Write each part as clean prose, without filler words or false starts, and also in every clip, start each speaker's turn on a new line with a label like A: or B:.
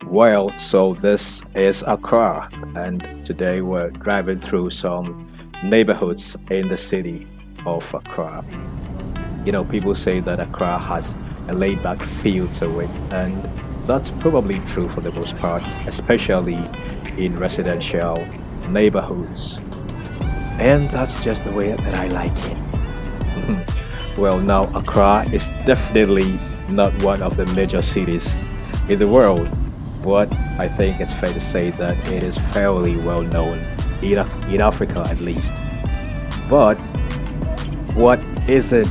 A: Well, so this is Accra, and today we're driving through some neighborhoods in the city of Accra. People say that Accra has a laid back feel to it, and that's probably true for the most part, especially in residential neighborhoods. And that's just the way that I like it. Well, now Accra is definitely not one of the major cities in the world, but I think it's fair to say that it is fairly well known in Africa at least. But what isn't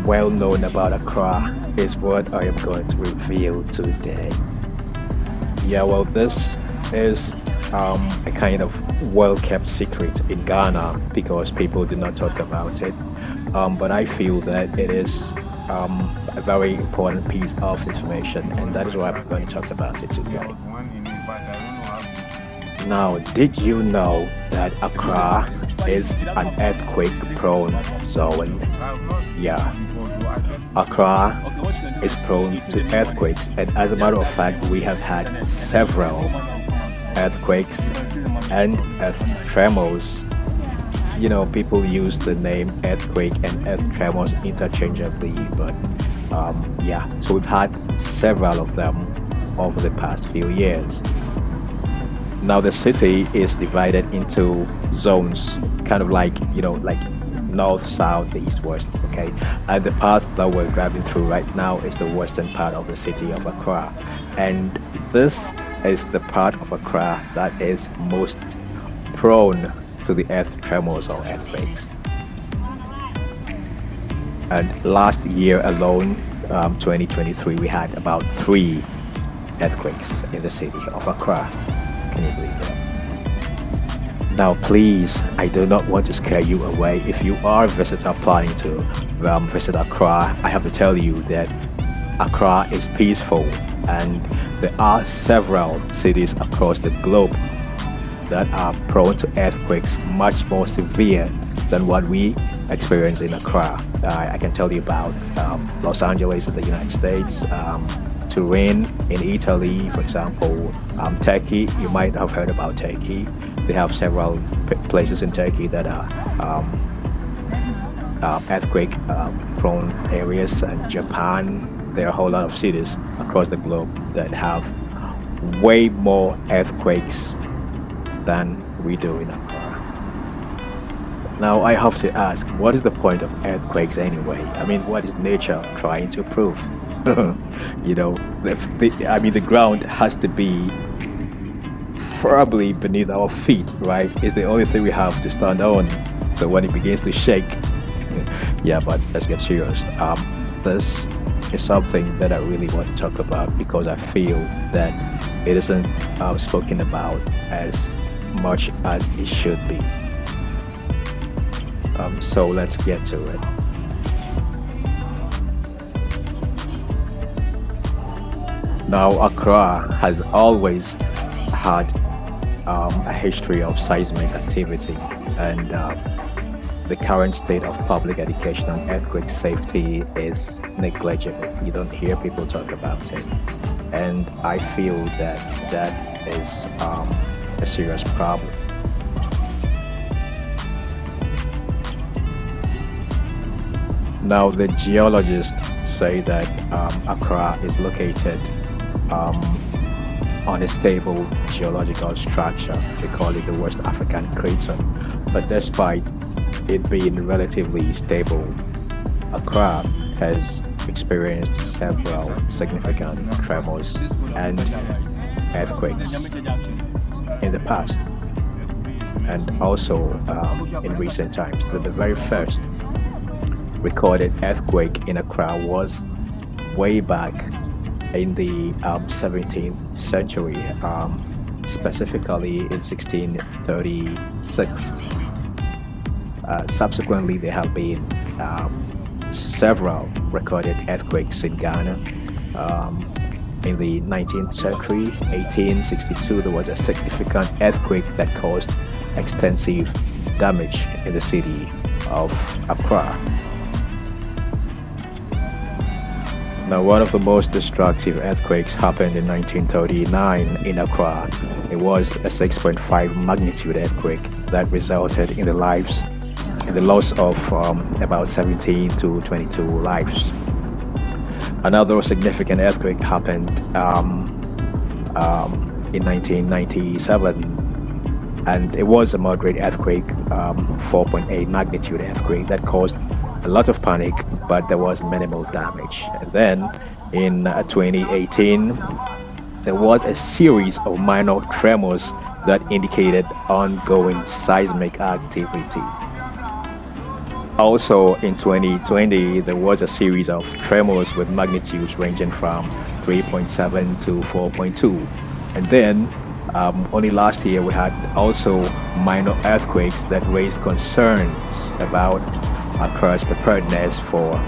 A: well known about Accra is what I am going to reveal today. Yeah, well, this is a kind of well kept secret in Ghana because people do not talk about it. But I feel that it is a very important piece of information, and that is why I'm going to talk about it today. Now, did you know that Accra is an earthquake prone zone? Yeah, Accra is prone to earthquakes, and as a matter of fact, we have had several earthquakes and earth tremors. People use the name earthquake and earth tremors interchangeably, but yeah, so we've had several of them over the past few years. Now, the city is divided into zones, kind of like north, south, east, west. Okay, and the path that we're driving through right now is the western part of the city of Accra, and this is the part of Accra that is most prone to the earth tremors or earthquakes. And last year alone, 2023, we had about three earthquakes in the city of Accra. Can you believe that? Now, please, I do not want to scare you away. If you are a visitor planning to visit Accra, I have to tell you that Accra is peaceful, and there are several cities across the globe that are prone to earthquakes much more severe than what we experience in Accra. I can tell you about Los Angeles in the United States, Turin in Italy, for example, Turkey. You might have heard about Turkey. They have several places in Turkey that are earthquake prone areas, and Japan. There are a whole lot of cities across the globe that have way more earthquakes than we do in Accra. Now, I have to ask, what is the point of earthquakes anyway? I mean, what is nature trying to prove? The ground has to be firmly beneath our feet, right? It's the only thing we have to stand on. So when it begins to shake, yeah, but let's get serious. This is something that I really want to talk about because I feel that it isn't spoken about as much as it should be. So let's get to it. Now, Accra has always had a history of seismic activity, and the current state of public education on earthquake safety is negligible. You don't hear people talk about it, and I feel that that is a serious problem. Now, the geologists say that Accra is located um, on a stable geological structure. They call it the West African crater. But despite it being relatively stable, Accra has experienced several significant tremors and earthquakes in the past, and also in recent times. The very first recorded earthquake in Accra was way back in the 17th century, specifically in 1636. Subsequently, there have been several recorded earthquakes in Ghana. In the 19th century, 1862, there was a significant earthquake that caused extensive damage in the city of Accra. Now, one of the most destructive earthquakes happened in 1939 in Accra. It was a 6.5 magnitude earthquake that resulted in the loss of about 17 to 22 lives. Another significant earthquake happened in 1997, and it was a moderate earthquake, 4.8 magnitude earthquake that caused a lot of panic, but there was minimal damage. And then in 2018, there was a series of minor tremors that indicated ongoing seismic activity. Also in 2020, there was a series of tremors with magnitudes ranging from 3.7 to 4.2. And then only last year we had also minor earthquakes that raised concerns about Accra's preparedness for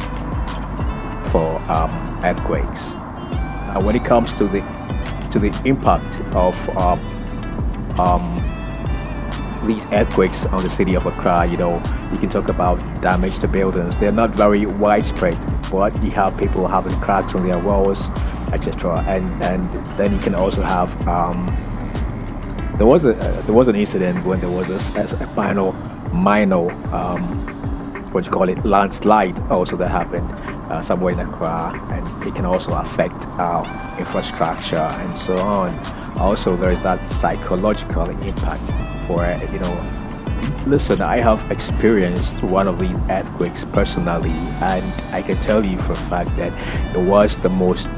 A: earthquakes. When it comes to the impact of these earthquakes on the city of Accra, you can talk about damage to buildings. They're not very widespread, but you have people having cracks on their walls, etc. And then you can also have there was an incident when there was a minor landslide also that happened somewhere in Accra, and it can also affect infrastructure and so on. Also, there is that psychological impact where, listen, I have experienced one of these earthquakes personally, and I can tell you for a fact that it was the most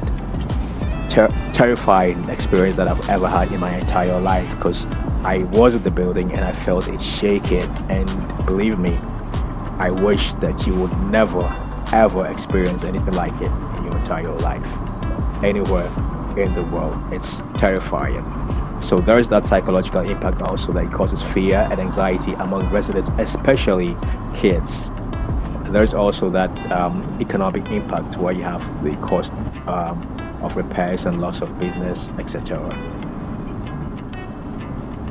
A: terrifying experience that I've ever had in my entire life, because I was at the building and I felt it shaking. And believe me, I wish that you would never ever experience anything like it in your entire life anywhere in the world. It's terrifying. So there's that psychological impact also, that it causes fear and anxiety among residents, especially kids. There's also that economic impact where you have the cost of repairs and loss of business, etc.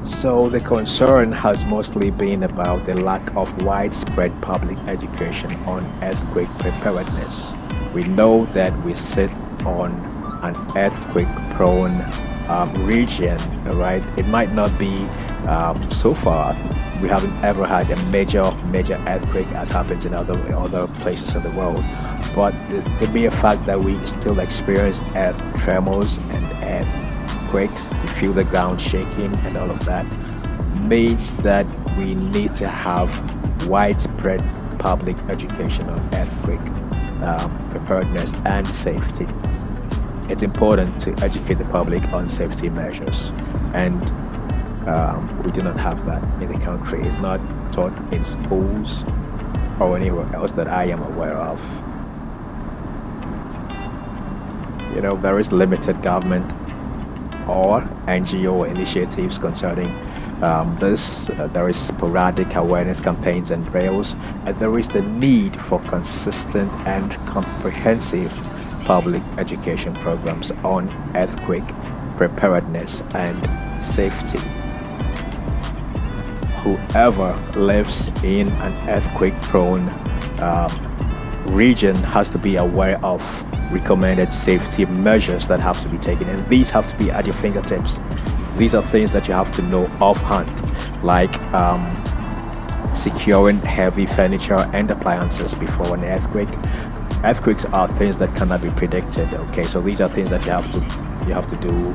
A: So the concern has mostly been about the lack of widespread public education on earthquake preparedness. We know that we sit on an earthquake-prone region, right? It might not be so far. We haven't ever had a major earthquake as happens in other places in the world. But the mere fact that we still experience earth tremors and earthquakes, we feel the ground shaking and all of that, means that we need to have widespread public education on earthquake preparedness and safety. It's important to educate the public on safety measures, and we do not have that in the country. It's not taught in schools or anywhere else that I am aware of. There is limited government or NGO initiatives concerning this. There is sporadic awareness campaigns and drills, and there is the need for consistent and comprehensive public education programs on earthquake preparedness and safety. Whoever lives in an earthquake-prone region has to be aware of recommended safety measures that have to be taken, and these have to be at your fingertips. These are things that you have to know offhand, like securing heavy furniture and appliances before an earthquake. Earthquakes are things that cannot be predicted. Okay, so these are things that you have to do,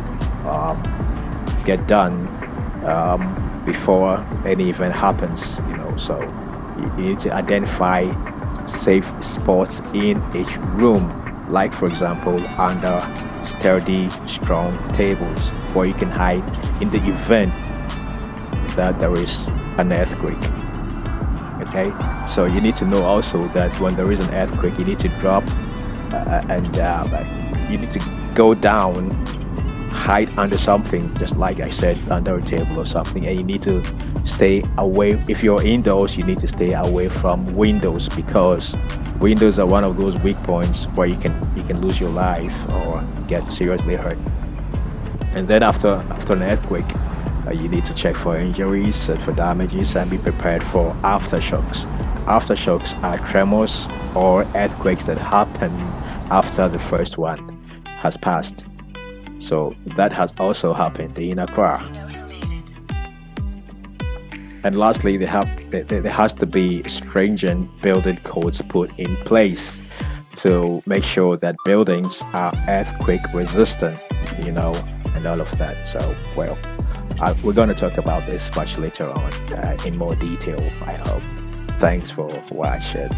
A: get done before any event happens. So you need to identify safe spots in each room, like for example under sturdy, strong tables, where you can hide in the event that there is an earthquake. Okay, so you need to know also that when there is an earthquake, you need to drop and you need to go down, hide under something, just like I said, under a table or something, and you need to stay away. If you're indoors, you need to stay away from windows, because windows are one of those weak points where you can lose your life or get seriously hurt. And then after an earthquake, you need to check for injuries and for damages, and be prepared for aftershocks. Aftershocks are tremors or earthquakes that happen after the first one has passed. So that has also happened in Accra. And lastly, there has to be stringent building codes put in place to make sure that buildings are earthquake resistant, and all of that. So, well, we're going to talk about this much later on in more detail, I hope. Thanks for watching.